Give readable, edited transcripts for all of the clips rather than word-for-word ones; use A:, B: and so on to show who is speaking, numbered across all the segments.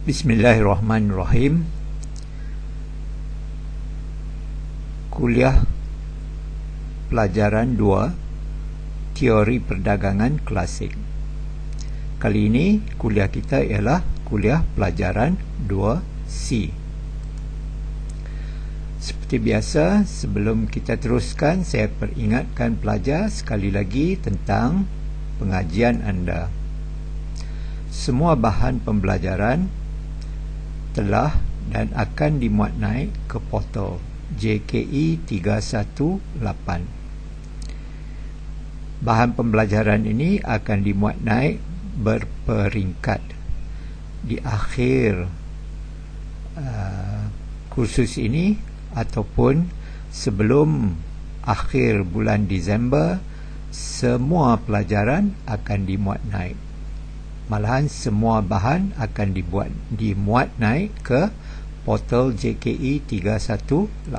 A: Bismillahirrahmanirrahim. Kuliah pelajaran 2 Teori Perdagangan Klasik. Kali ini kuliah kita ialah kuliah pelajaran 2C. Seperti biasa, sebelum kita teruskan, saya peringatkan pelajar sekali lagi tentang pengajian anda. Semua bahan pembelajaran telah dan akan dimuat naik ke portal JKE 318. Bahan pembelajaran ini akan dimuat naik berperingkat. Di akhir kursus ini ataupun sebelum akhir bulan Disember, semua pelajaran akan dimuat naik. Malahan semua bahan akan dimuat naik ke portal JKE 318.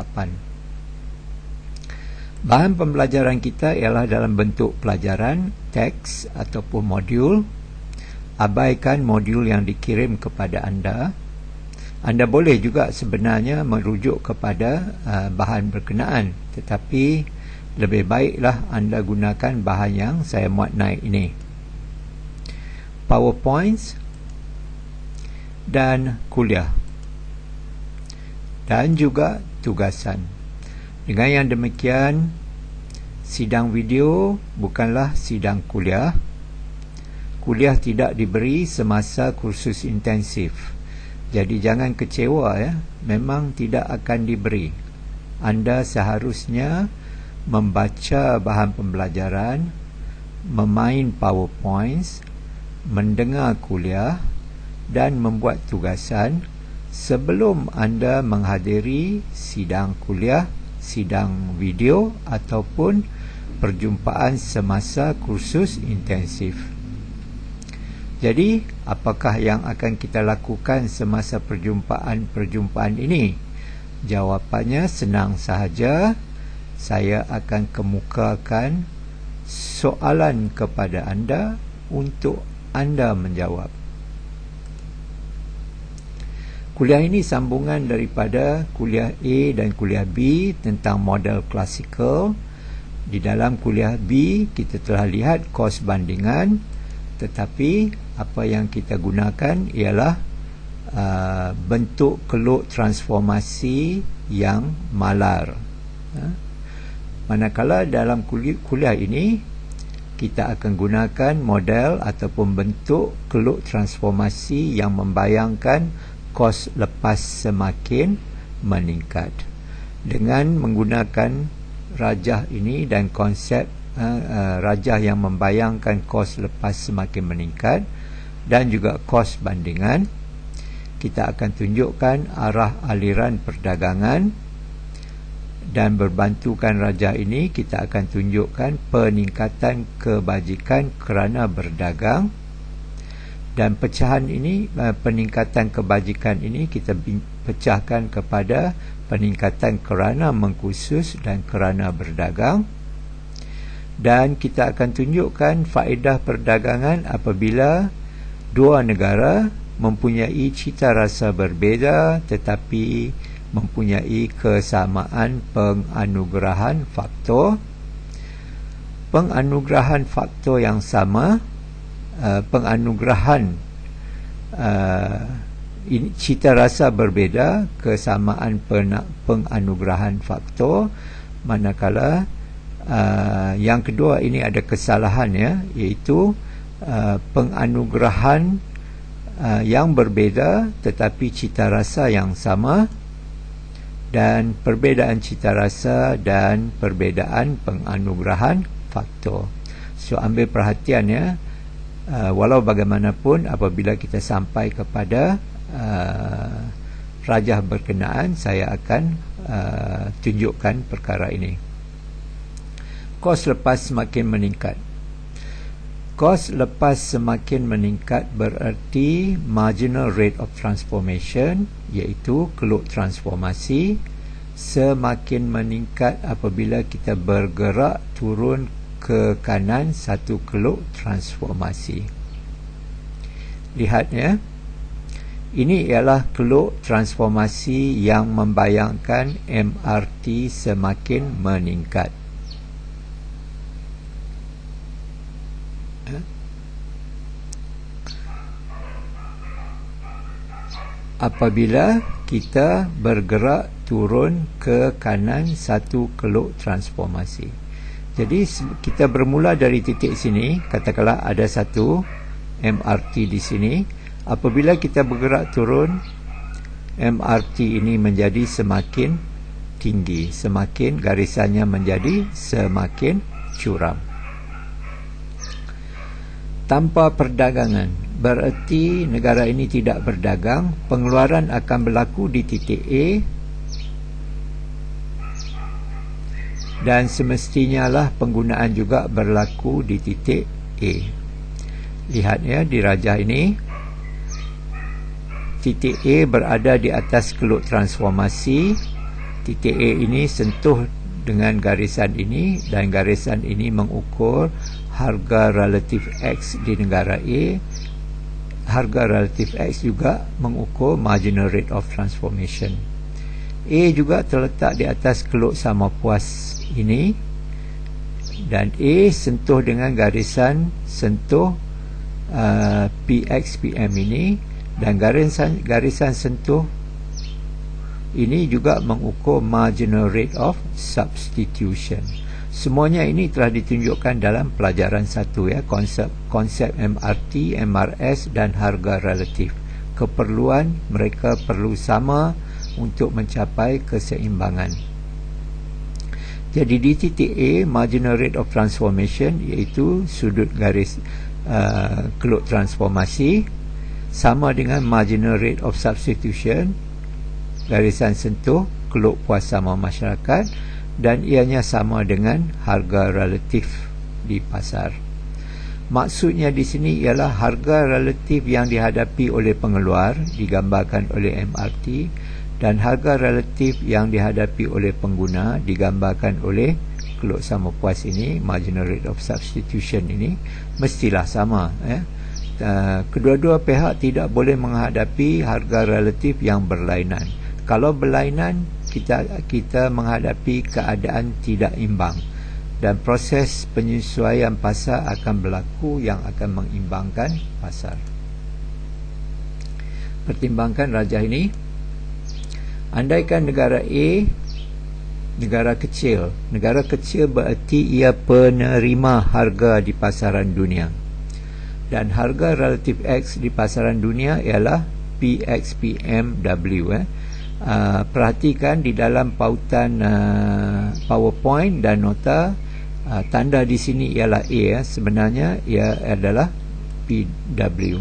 A: Bahan pembelajaran kita ialah dalam bentuk pelajaran, teks ataupun modul. Abaikan modul yang dikirim kepada anda. Anda boleh juga sebenarnya merujuk kepada bahan berkenaan, tetapi lebih baiklah anda gunakan bahan yang saya muat naik ini. PowerPoints dan kuliah dan juga tugasan. Dengan yang demikian, sidang video bukanlah sidang kuliah. Kuliah tidak diberi semasa kursus intensif, jadi jangan kecewa ya, memang tidak akan diberi. Anda seharusnya membaca bahan pembelajaran, memain PowerPoints, mendengar kuliah dan membuat tugasan sebelum anda menghadiri sidang kuliah, sidang video ataupun perjumpaan semasa kursus intensif. Jadi, apakah yang akan kita lakukan semasa perjumpaan ini? Jawapannya senang sahaja. Saya akan kemukakan soalan kepada anda untuk anda menjawab. Kuliah ini sambungan daripada kuliah A dan kuliah B tentang model klasikal. Di dalam kuliah B kita telah lihat kos bandingan, tetapi apa yang kita gunakan ialah bentuk keluk transformasi yang malar. Manakala dalam kuliah ini kita akan gunakan model ataupun bentuk keluk transformasi yang membayangkan kos lepas semakin meningkat. Dengan menggunakan rajah ini dan konsep rajah yang membayangkan kos lepas semakin meningkat dan juga kos bandingan, kita akan tunjukkan arah aliran perdagangan. Dan berbantukan rajah ini, kita akan tunjukkan peningkatan kebajikan kerana berdagang. Dan pecahan ini, peningkatan kebajikan ini kita pecahkan kepada peningkatan kerana mengkhusus dan kerana berdagang. Dan kita akan tunjukkan faedah perdagangan apabila dua negara mempunyai cita rasa berbeza tetapi mempunyai kesamaan penganugerahan faktor. Penganugerahan faktor yang sama, penganugerahan cita rasa berbeza, kesamaan penganugerahan faktor. Manakala yang kedua ini ada kesalahan ya, iaitu penganugerahan yang berbeza tetapi cita rasa yang sama, dan perbezaan cita rasa dan perbezaan penganugerahan faktor. So ambil perhatian ya, walau bagaimanapun apabila kita sampai kepada rajah berkenaan, saya akan tunjukkan perkara ini. Kos lepas semakin meningkat. Kos lepas semakin meningkat bererti marginal rate of transformation, iaitu keluk transformasi, semakin meningkat apabila kita bergerak turun ke kanan satu keluk transformasi. Lihat ya, Ini ialah keluk transformasi yang membayangkan MRT semakin meningkat. Apabila kita bergerak turun ke kanan satu keluk transformasi. Jadi kita bermula dari titik sini, katakanlah ada satu MRT di sini. Apabila kita bergerak turun, MRT ini menjadi semakin tinggi, semakin garisannya menjadi semakin curam. Tanpa perdagangan, bererti negara ini tidak berdagang, pengeluaran akan berlaku di titik A dan semestinya lah penggunaan juga berlaku di titik A. Lihat ya, di rajah ini titik A berada di atas keluk transformasi. Titik A ini sentuh dengan garisan ini, dan garisan ini mengukur harga relatif X di negara A. Harga relatif X juga mengukur marginal rate of transformation. A juga terletak di atas keluk sama puas ini, dan A sentuh dengan garisan sentuh PXPM ini, dan garisan sentuh ini juga mengukur marginal rate of substitution. Semuanya ini telah ditunjukkan dalam pelajaran 1 ya, konsep MRT, MRS dan harga relatif. Keperluan mereka perlu sama untuk mencapai keseimbangan. Jadi di titik A, marginal rate of transformation iaitu sudut garis keluk transformasi sama dengan marginal rate of substitution, garisan sentuh keluk puas sama masyarakat, dan ianya sama dengan harga relatif di pasar. Maksudnya di sini ialah harga relatif yang dihadapi oleh pengeluar digambarkan oleh MRT, dan harga relatif yang dihadapi oleh pengguna digambarkan oleh keluk sama puas ini, marginal rate of substitution ini, mestilah sama ya. Kedua-dua pihak tidak boleh menghadapi harga relatif yang berlainan. Kalau berlainan, kita menghadapi keadaan tidak imbang, dan proses penyesuaian pasar akan berlaku yang akan mengimbangkan pasar. Pertimbangkan rajah ini. Andaikan negara A negara kecil. Negara kecil bererti ia penerima harga di pasaran dunia, dan harga relatif X di pasaran dunia ialah PXPMW. Perhatikan di dalam pautan PowerPoint dan nota, tanda di sini ialah A, sebenarnya ia adalah PW.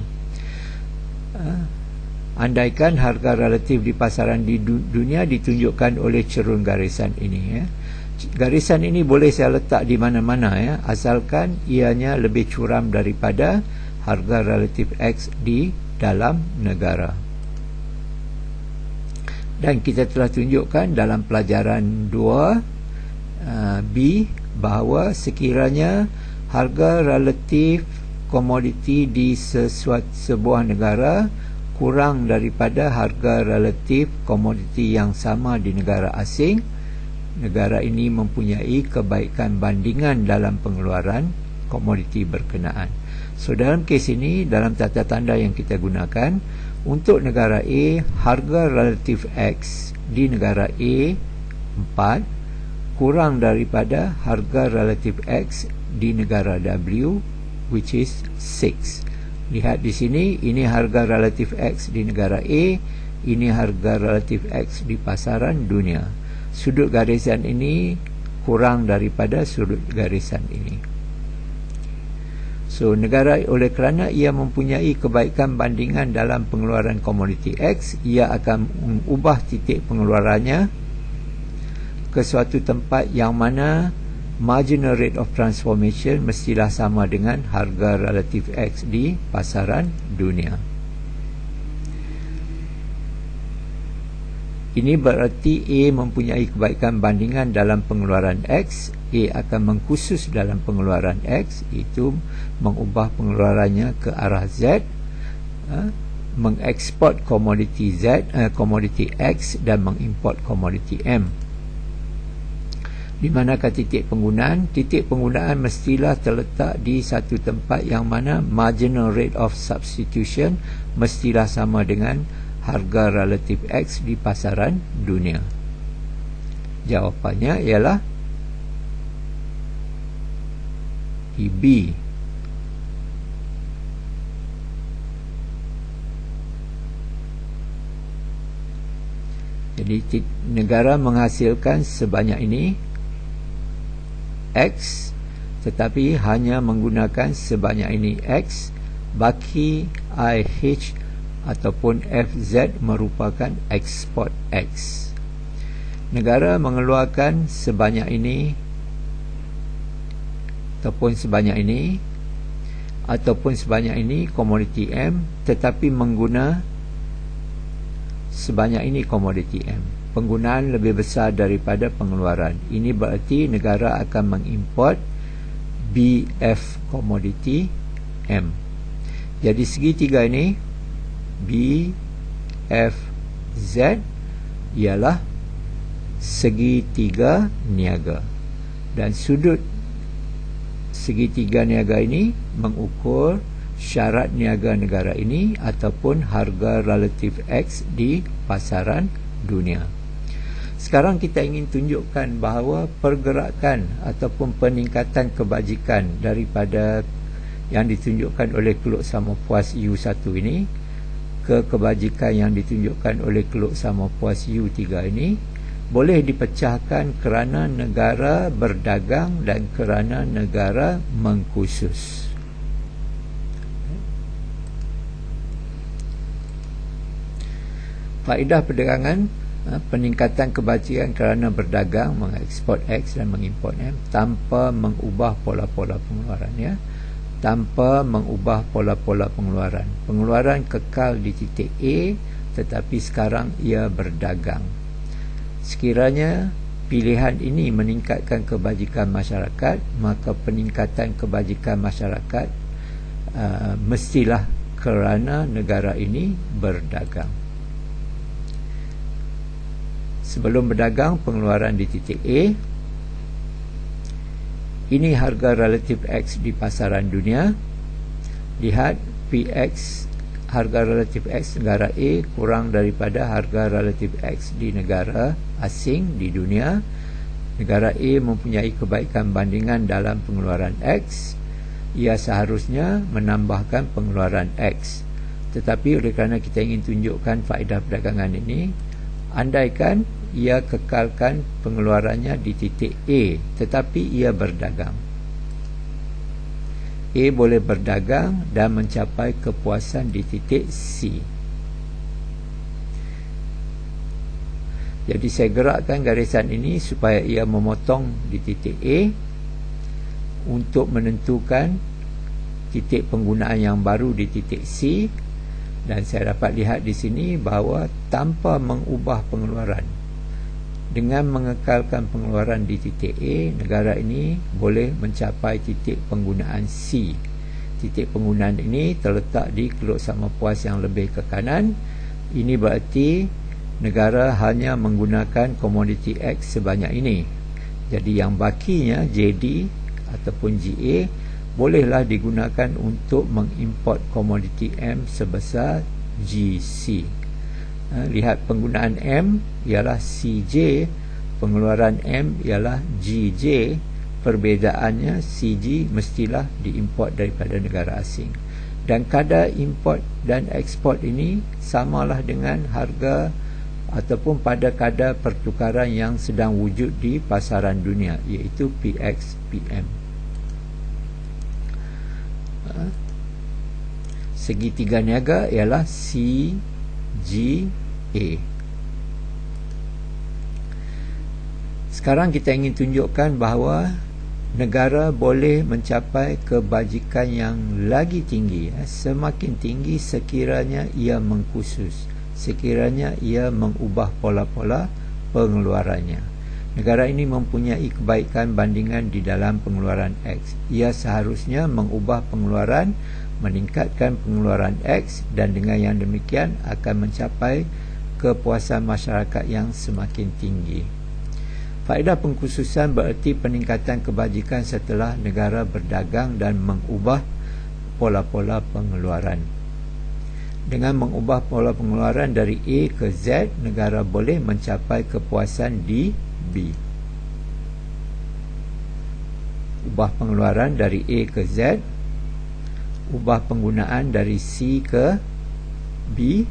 A: Andaikan harga relatif di pasaran di dunia ditunjukkan oleh cerun garisan ini ya. Garisan ini boleh saya letak di mana-mana ya, asalkan ianya lebih curam daripada harga relatif X di dalam negara. Dan kita telah tunjukkan dalam pelajaran 2 B bahawa sekiranya harga relatif komoditi di sebuah negara kurang daripada harga relatif komoditi yang sama di negara asing, negara ini mempunyai kebaikan bandingan dalam pengeluaran komoditi berkenaan. So dalam kes ini, dalam tata tanda yang kita gunakan, untuk negara A, harga relatif X di negara A 4 kurang daripada harga relatif X di negara W, which is 6. Lihat di sini, ini harga relatif X di negara A, ini harga relatif X di pasaran dunia. Sudut garisan ini kurang daripada sudut garisan ini. So, negara oleh kerana ia mempunyai kebaikan bandingan dalam pengeluaran komoditi X, ia akan mengubah titik pengeluarannya ke suatu tempat yang mana marginal rate of transformation mestilah sama dengan harga relatif X di pasaran dunia. Ini berarti A mempunyai kebaikan bandingan dalam pengeluaran X. A akan mengkhusus dalam pengeluaran X, itu mengubah pengeluarannya ke arah Z. mengeksport komoditi Z, komoditi X dan mengimport komoditi M. Di manakah titik penggunaan? Titik penggunaan mestilah terletak di satu tempat yang mana marginal rate of substitution mestilah sama dengan harga relatif X di pasaran dunia. Jawapannya ialah B. Jadi negara menghasilkan sebanyak ini X, tetapi hanya menggunakan sebanyak ini X, baki IH ataupun FZ merupakan ekspor X. Negara mengeluarkan sebanyak ini ataupun sebanyak ini komoditi M, tetapi mengguna sebanyak ini komoditi M. Penggunaan lebih besar daripada pengeluaran. Ini berarti negara akan mengimport BF komoditi M. Jadi segitiga ini BFZ ialah segitiga niaga, dan sudut segitiga niaga ini mengukur syarat niaga negara ini ataupun harga relatif X di pasaran dunia. Sekarang kita ingin tunjukkan bahawa pergerakan ataupun peningkatan kebajikan daripada yang ditunjukkan oleh Keluk Samopuas U1 ini ke kebajikan yang ditunjukkan oleh Keluk Samopuas U3 ini boleh dipecahkan kerana negara berdagang dan kerana negara mengkhusus. Faedah perdagangan: peningkatan kebajikan kerana berdagang, mengekspor X dan mengimport M tanpa mengubah pola-pola pengeluaran, tanpa mengubah pola-pola pengeluaran. Pengeluaran kekal di titik A, tetapi sekarang ia berdagang. Sekiranya pilihan ini meningkatkan kebajikan masyarakat, maka peningkatan kebajikan masyarakat mestilah kerana negara ini berdagang. Sebelum berdagang, pengeluaran di titik A. Ini harga relatif X di pasaran dunia. Lihat PX, harga relatif X negara A kurang daripada harga relatif X di negara asing di dunia. Negara A mempunyai kebaikan bandingan dalam pengeluaran X. Ia seharusnya menambahkan pengeluaran X. Tetapi oleh kerana kita ingin tunjukkan faedah perdagangan ini, andaikan ia kekalkan pengeluarannya di titik A, tetapi ia berdagang. A boleh berdagang dan mencapai kepuasan di titik C. Jadi saya gerakkan garisan ini supaya ia memotong di titik A untuk menentukan titik penggunaan yang baru di titik C. Dan saya dapat lihat di sini bahawa tanpa mengubah pengeluaran, dengan mengekalkan pengeluaran di titik A, negara ini boleh mencapai titik penggunaan C. Titik penggunaan ini terletak di Keluk Samopuas yang lebih ke kanan. Ini berarti negara hanya menggunakan komoditi X sebanyak ini. Jadi yang bakinya JD ataupun GA bolehlah digunakan untuk mengimport komoditi M sebesar GC. Lihat penggunaan M ialah CJ, pengeluaran M ialah GJ. Perbezaannya CG mestilah diimport daripada negara asing. Dan kadar import dan ekspor ini samalah dengan harga ataupun pada kadar pertukaran yang sedang wujud di pasaran dunia, iaitu PX/PM. Segitiga niaga ialah CGA. Sekarang kita ingin tunjukkan bahawa negara boleh mencapai kebajikan yang lagi tinggi, semakin tinggi sekiranya ia mengkhusus, sekiranya ia mengubah pola-pola pengeluarannya. Negara ini mempunyai kebaikan bandingan di dalam pengeluaran X. Ia seharusnya mengubah pengeluaran meningkatkan pengeluaran X, dan dengan yang demikian akan mencapai kepuasan masyarakat yang semakin tinggi. Faedah pengkhususan bererti peningkatan kebajikan setelah negara berdagang dan mengubah pola-pola pengeluaran. Dengan mengubah pola pengeluaran dari A ke Z, negara boleh mencapai kepuasan di B. Ubah pengeluaran dari A ke Z, ubah penggunaan dari C ke B,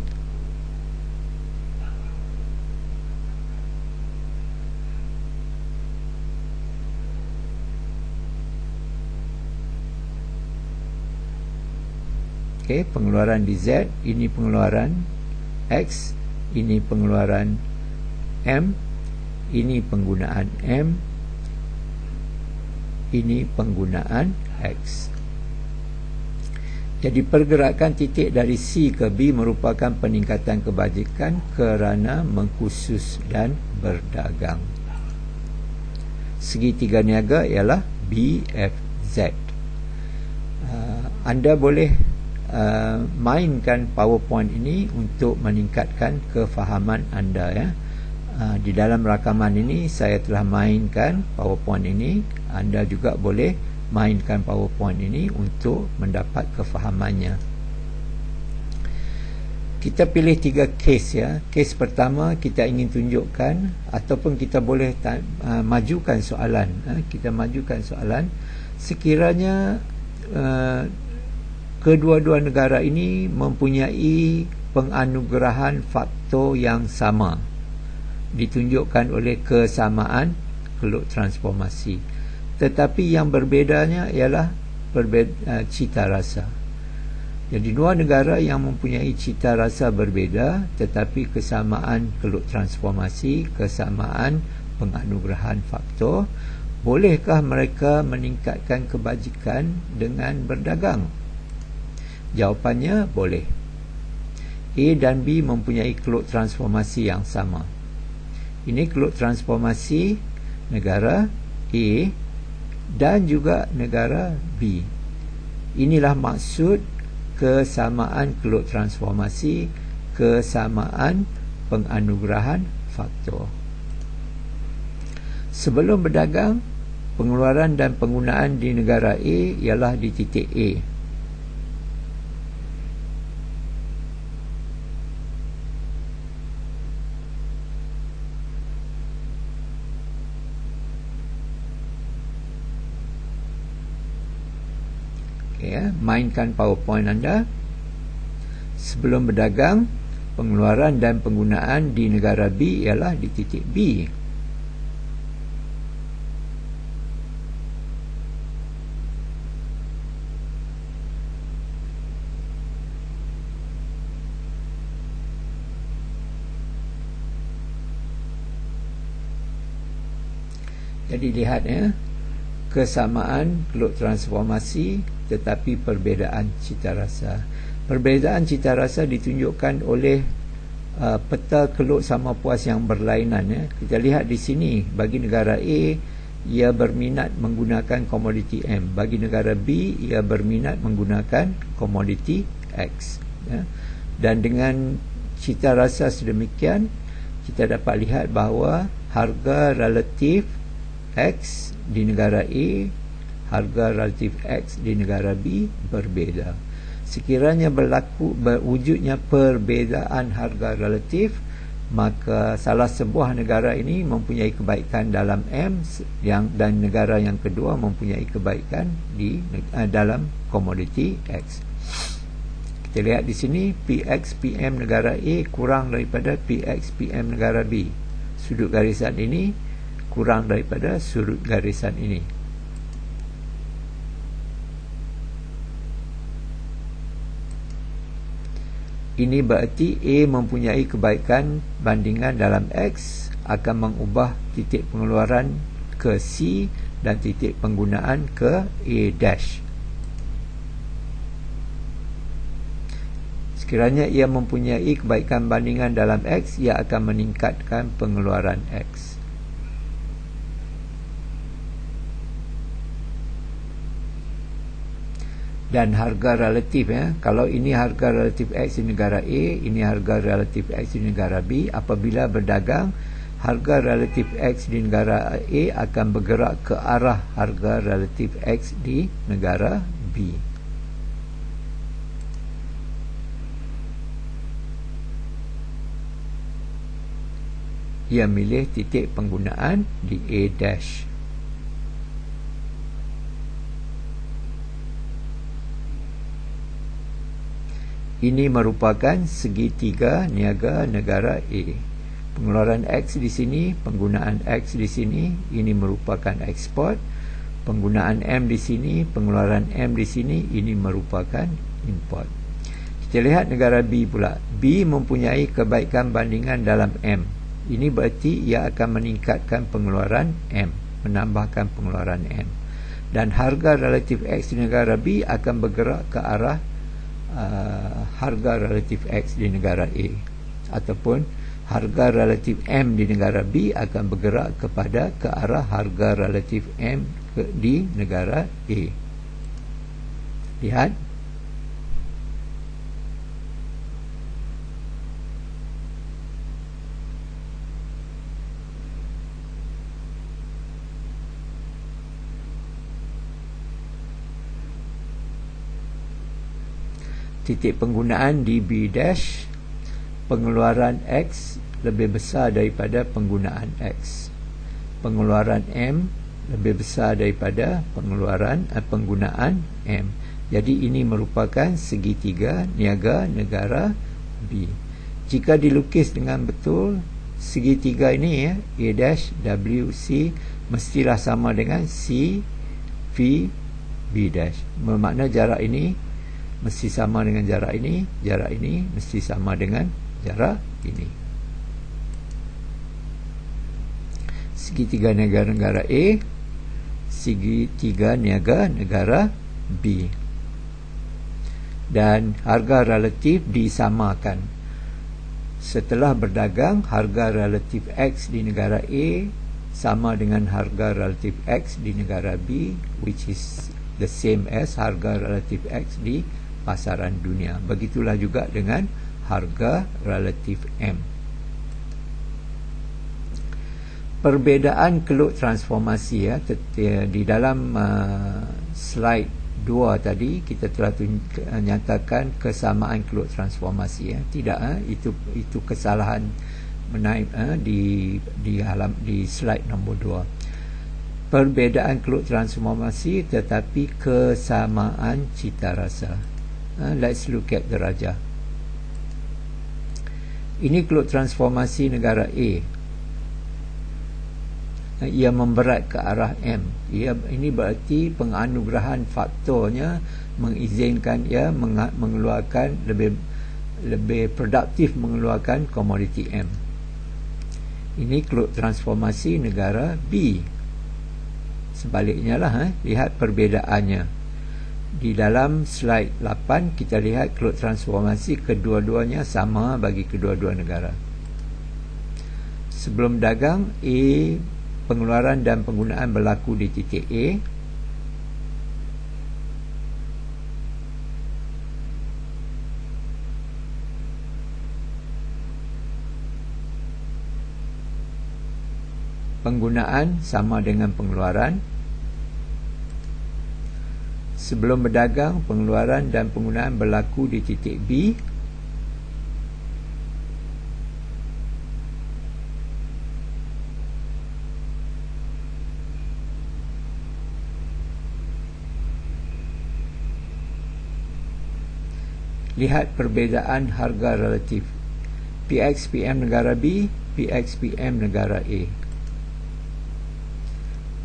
A: pengeluaran di Z, ini pengeluaran X, ini pengeluaran M, ini penggunaan M, ini penggunaan X. Jadi pergerakan titik dari C ke B merupakan peningkatan kebajikan kerana mengkhusus dan berdagang. Segitiga niaga ialah BFZ. Anda boleh mainkan PowerPoint ini untuk meningkatkan kefahaman anda, ya. Di dalam rakaman ini saya telah mainkan PowerPoint ini. Anda juga boleh mainkan PowerPoint ini untuk mendapat kefahamannya. Kita pilih 3 kes, ya. Kes pertama kita ingin tunjukkan, ataupun kita boleh majukan soalan. Kita majukan soalan sekiranya kedua-dua negara ini mempunyai penganugerahan faktor yang sama, ditunjukkan oleh kesamaan keluk transformasi, tetapi yang berbedanya ialah cita rasa. Jadi dua negara yang mempunyai cita rasa berbeza tetapi kesamaan keluk transformasi, kesamaan penganugerahan faktor, bolehkah mereka meningkatkan kebajikan dengan berdagang? Jawapannya boleh. A dan B mempunyai keluk transformasi yang sama. Ini keluk transformasi negara A dan juga negara B. Inilah maksud kesamaan keluk transformasi, kesamaan penganugerahan faktor. Sebelum berdagang, pengeluaran dan penggunaan di negara A ialah di titik A. Mainkan PowerPoint anda. Sebelum berdagang, pengeluaran dan penggunaan di negara B ialah di titik B. Jadi lihat, ya, kesamaan keluk transformasi tetapi perbezaan cita rasa. Perbezaan cita rasa ditunjukkan oleh peta keluk sama puas yang berlainan, ya. Kita lihat di sini, bagi negara A ia berminat menggunakan komoditi M, bagi negara B ia berminat menggunakan komoditi X, ya. Dan dengan cita rasa sedemikian, kita dapat lihat bahawa harga relatif X di negara A, harga relatif X di negara B berbeza. Sekiranya berwujudnya perbezaan harga relatif, maka salah sebuah negara ini mempunyai kebaikan dalam M dan negara yang kedua mempunyai kebaikan di dalam komoditi X. Kita lihat di sini, PX PM negara A kurang daripada PX PM negara B. Sudut garisan ini kurang daripada sudut garisan ini. Ini berarti A mempunyai kebaikan bandingan dalam X akan mengubah titik pengeluaran ke C dan titik penggunaan ke A dash. Sekiranya ia mempunyai kebaikan bandingan dalam X, ia akan meningkatkan pengeluaran X. dan harga relatif, kalau ini harga relatif X di negara A, ini harga relatif X di negara B. Apabila berdagang, harga relatif X di negara A akan bergerak ke arah harga relatif X di negara B. Ia milih titik penggunaan di A dash. Ini merupakan segitiga niaga negara A. Pengeluaran X di sini, penggunaan X di sini, ini merupakan ekspor. Penggunaan M di sini, pengeluaran M di sini, ini merupakan import. Kita lihat negara B pula. B mempunyai kebaikan bandingan dalam M. Ini berarti ia akan meningkatkan pengeluaran M, menambahkan pengeluaran M. Dan harga relatif X di negara B akan bergerak ke arah harga relatif X di negara A, ataupun harga relatif M di negara B akan bergerak ke arah harga relatif M di negara A. Lihat. Titik penggunaan di B dash, pengeluaran X lebih besar daripada penggunaan X. Pengeluaran M lebih besar daripada penggunaan M. Jadi ini merupakan segitiga niaga negara B. Jika dilukis dengan betul, segitiga ini A dash W C mestilah sama dengan C V B dash. Bermakna jarak ini mesti sama dengan jarak ini mesti sama dengan jarak ini. Segitiga niaga negara A, segitiga niaga negara B. Dan harga relatif disamakan. Setelah berdagang, harga relatif X di negara A sama dengan harga relatif X di negara B, which is the same as harga relatif X di pasaran dunia. Begitulah juga dengan harga relatif M. Perbezaan keluk transformasi di dalam slide 2 tadi kita telah nyatakan kesamaan keluk transformasi. Tidak, itu kesalahan menaip di slide nombor 2. Perbezaan keluk transformasi tetapi kesamaan cita rasa. Let's look at the Raja. Ini keluk transformasi negara A. Ia memberat ke arah M. Ini berarti penganugerahan faktornya mengizinkan ia mengeluarkan lebih produktif mengeluarkan komoditi M. Ini keluk transformasi negara B. Sebaliknya lah, lihat perbezaannya. Di dalam slide 8 kita lihat keluk transformasi kedua-duanya sama bagi kedua-dua negara. Sebelum dagang, A, pengeluaran dan penggunaan berlaku di titik A. Penggunaan sama dengan pengeluaran. Sebelum berdagang, pengeluaran dan penggunaan berlaku di titik B. Lihat perbezaan harga relatif. PXPM negara B, PXPM negara A.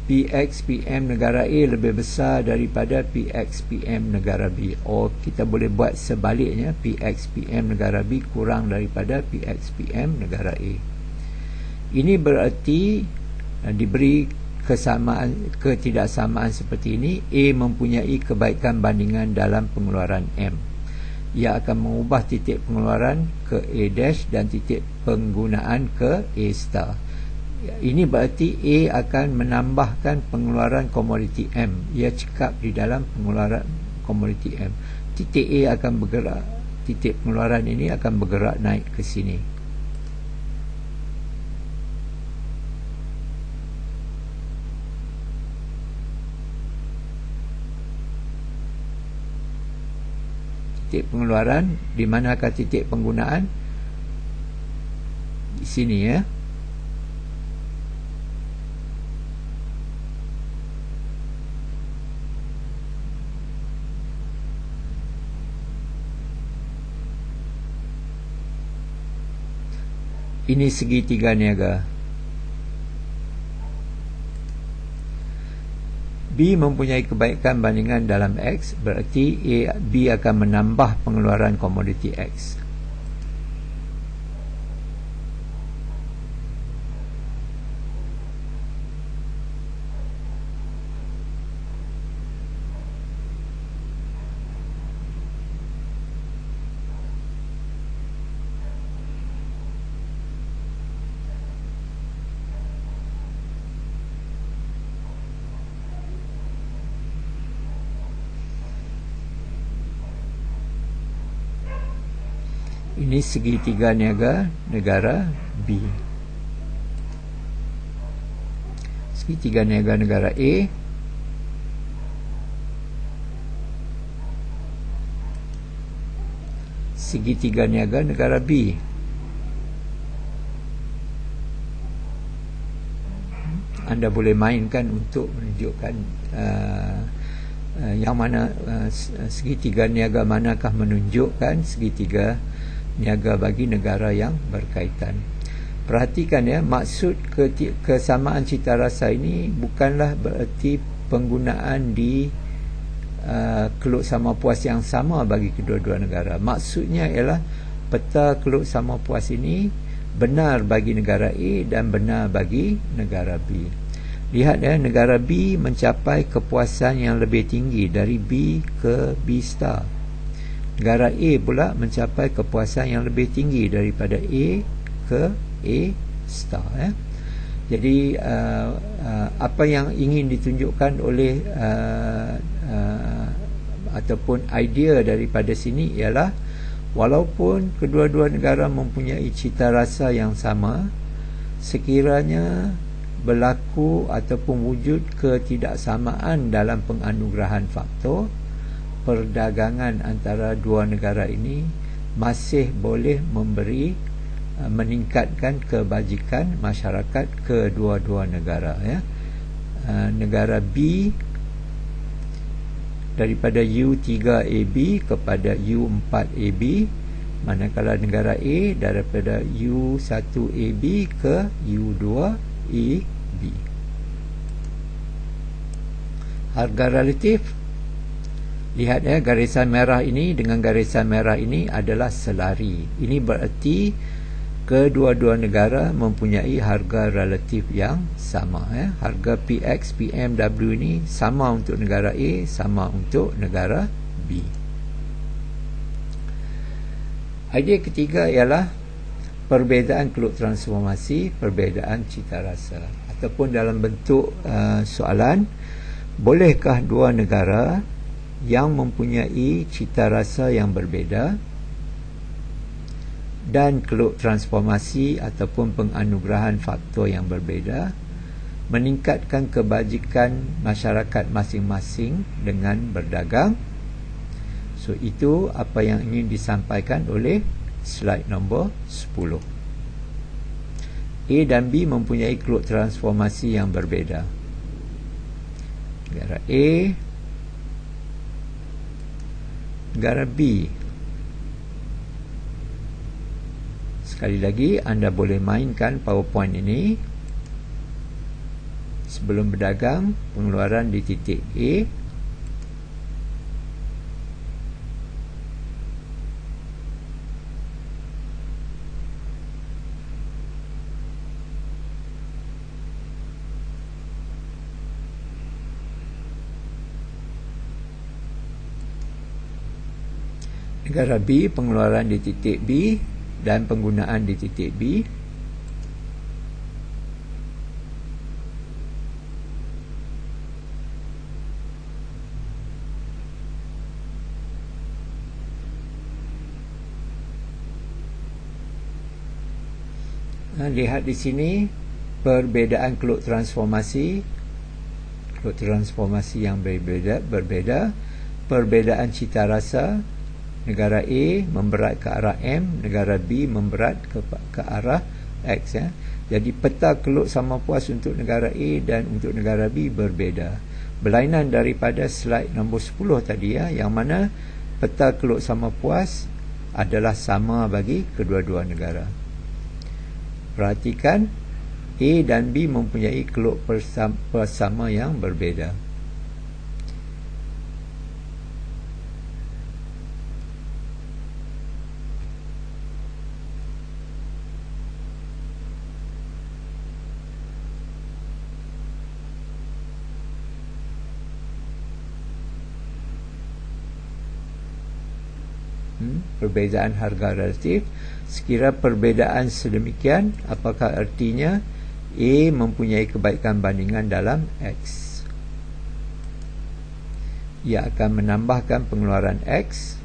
A: PXPM negara A lebih besar daripada PXPM negara B. Kita boleh buat sebaliknya, PXPM negara B kurang daripada PXPM negara A. Ini berarti diberi ketidaksamaan seperti ini, A mempunyai kebaikan bandingan dalam pengeluaran M. Ia akan mengubah titik pengeluaran ke A dash dan titik penggunaan ke A star. Ini berarti A akan menambahkan pengeluaran komoditi M. Ia cekap di dalam pengeluaran komoditi M. Titik A akan bergerak, titik pengeluaran ini akan bergerak naik ke sini. Titik pengeluaran, di manakah titik penggunaan? Di sini ya. Ini segitiga niaga. B mempunyai kebaikan bandingan dalam X, berarti B akan menambah pengeluaran komoditi X. Ini segitiga niaga negara B. Segitiga niaga negara A. Segitiga niaga negara B. Anda boleh mainkan untuk menunjukkan yang mana segitiga niaga manakah menunjukkan segitiga niaga bagi negara yang berkaitan. Perhatikan ya, maksud kesamaan cita rasa ini bukanlah bererti penggunaan di keluk sama puas yang sama bagi kedua-dua negara. Maksudnya ialah peta keluk sama puas ini benar bagi negara A dan benar bagi negara B. Lihat ya, negara B mencapai kepuasan yang lebih tinggi dari B ke B star. Negara A pula mencapai kepuasan yang lebih tinggi daripada A ke A star ya. Jadi apa yang ingin ditunjukkan oleh ataupun idea daripada sini ialah walaupun kedua-dua negara mempunyai cita rasa yang sama, sekiranya berlaku ataupun wujud ketidaksamaan dalam penganugerahan faktor, perdagangan antara dua negara ini masih boleh meningkatkan kebajikan masyarakat kedua-dua negara ya. Negara B daripada U3AB kepada U4AB, manakala negara A daripada U1AB ke U2AB. Harga relatif, lihat ya, garisan merah ini dengan garisan merah ini adalah selari. Ini bererti kedua-dua negara mempunyai harga relatif yang sama ya. Harga PX, PMW ini sama untuk negara A, sama untuk negara B. Idea ketiga ialah perbezaan keluk transformasi, perbezaan cita rasa, ataupun dalam bentuk soalan, bolehkah dua negara yang mempunyai cita rasa yang berbeza dan keluk transformasi ataupun penganugerahan faktor yang berbeza meningkatkan kebajikan masyarakat masing-masing dengan berdagang? So itu apa yang ingin disampaikan oleh slide nombor 10. A dan B mempunyai keluk transformasi yang berbeza. Negara A, negara B. Sekali lagi, anda boleh mainkan PowerPoint ini. Sebelum berdagang, pengeluaran di titik A, negara B, pengeluaran di titik B dan penggunaan di titik B. Lihat di sini perbezaan keluk transformasi yang berbeza, perbezaan cita rasa. Negara A memberat ke arah M, negara B memberat ke arah X. Jadi peta keluk sama puas untuk negara A dan untuk negara B berbeza. Berlainan daripada slide nombor 10 tadi, yang mana peta keluk sama puas adalah sama bagi kedua-dua negara. Perhatikan, A dan B mempunyai keluk bersama yang berbeza. Perbezaan harga relatif. Sekira perbezaan sedemikian, apakah artinya A mempunyai kebaikan bandingan dalam X? Ia akan menambahkan pengeluaran X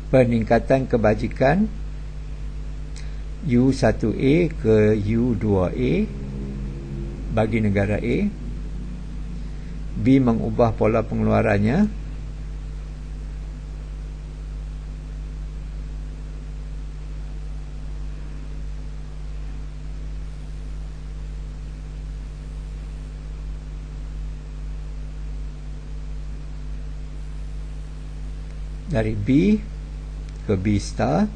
A: peningkatan kebajikan U1A ke U2A bagi negara A. B mengubah pola pengeluarannya dari B ke B star.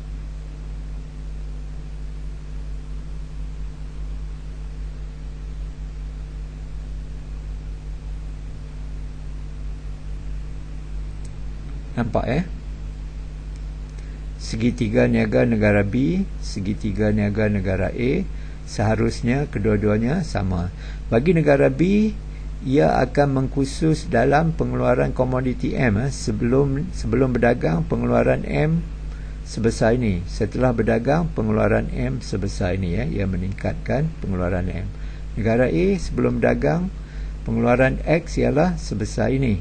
A: Nampak segitiga niaga negara B, segitiga niaga negara A, seharusnya kedua-duanya sama. Bagi negara B, ia akan mengkhusus dalam pengeluaran komoditi M. Sebelum berdagang, pengeluaran M sebesar ini. Setelah berdagang, pengeluaran M sebesar ini. Ia meningkatkan pengeluaran M. Negara A sebelum berdagang, pengeluaran X ialah sebesar ini.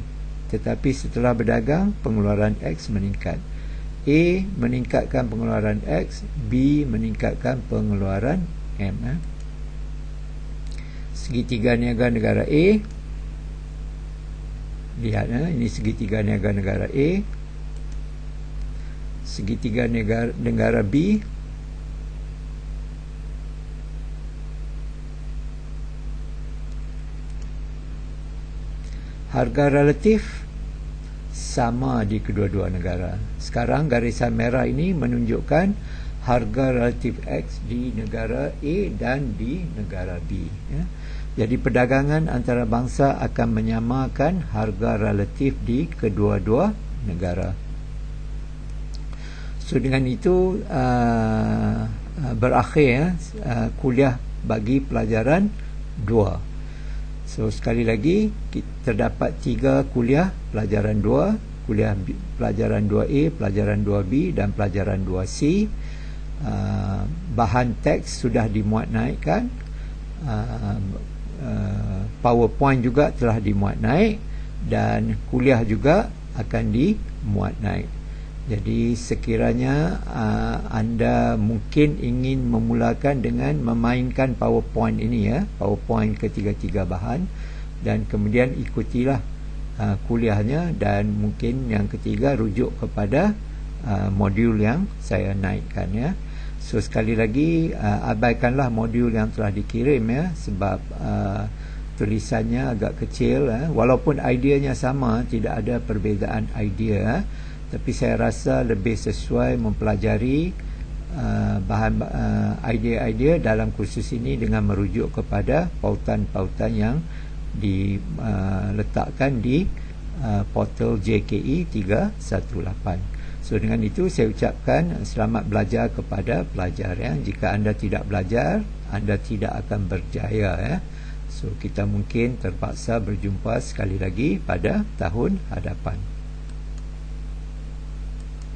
A: Tetapi setelah berdagang, pengeluaran X meningkat. A meningkatkan pengeluaran X, B meningkatkan pengeluaran M. Segitiga niaga negara A. Lihat, ini segitiga niaga negara A. Segitiga negara B. Harga relatif sama di kedua-dua negara. Sekarang garisan merah ini menunjukkan harga relatif X di negara A dan di negara B. Jadi perdagangan antarabangsa akan menyamakan harga relatif di kedua-dua negara. So dengan itu berakhir kuliah bagi pelajaran 2. So sekali lagi, terdapat 3 kuliah pelajaran 2, kuliah pelajaran 2A, pelajaran 2B dan pelajaran 2C. Bahan teks sudah dimuat naikkan, PowerPoint juga telah dimuat naik, dan kuliah juga akan dimuat naik. Jadi sekiranya anda mungkin ingin memulakan dengan memainkan PowerPoint ini, PowerPoint ketiga-tiga bahan, dan kemudian ikutilah kuliahnya, dan mungkin yang ketiga rujuk kepada modul yang saya naikkan. So sekali lagi, abaikanlah modul yang telah dikirim, sebab tulisannya agak kecil, walaupun ideanya sama, tidak ada perbezaan idea, tapi saya rasa lebih sesuai mempelajari bahan idea-idea dalam kursus ini dengan merujuk kepada pautan-pautan yang diletakkan di portal JKE 318. So dengan itu saya ucapkan selamat belajar kepada pelajar. Jika anda tidak belajar, anda tidak akan berjaya. So kita mungkin terpaksa berjumpa sekali lagi pada tahun hadapan.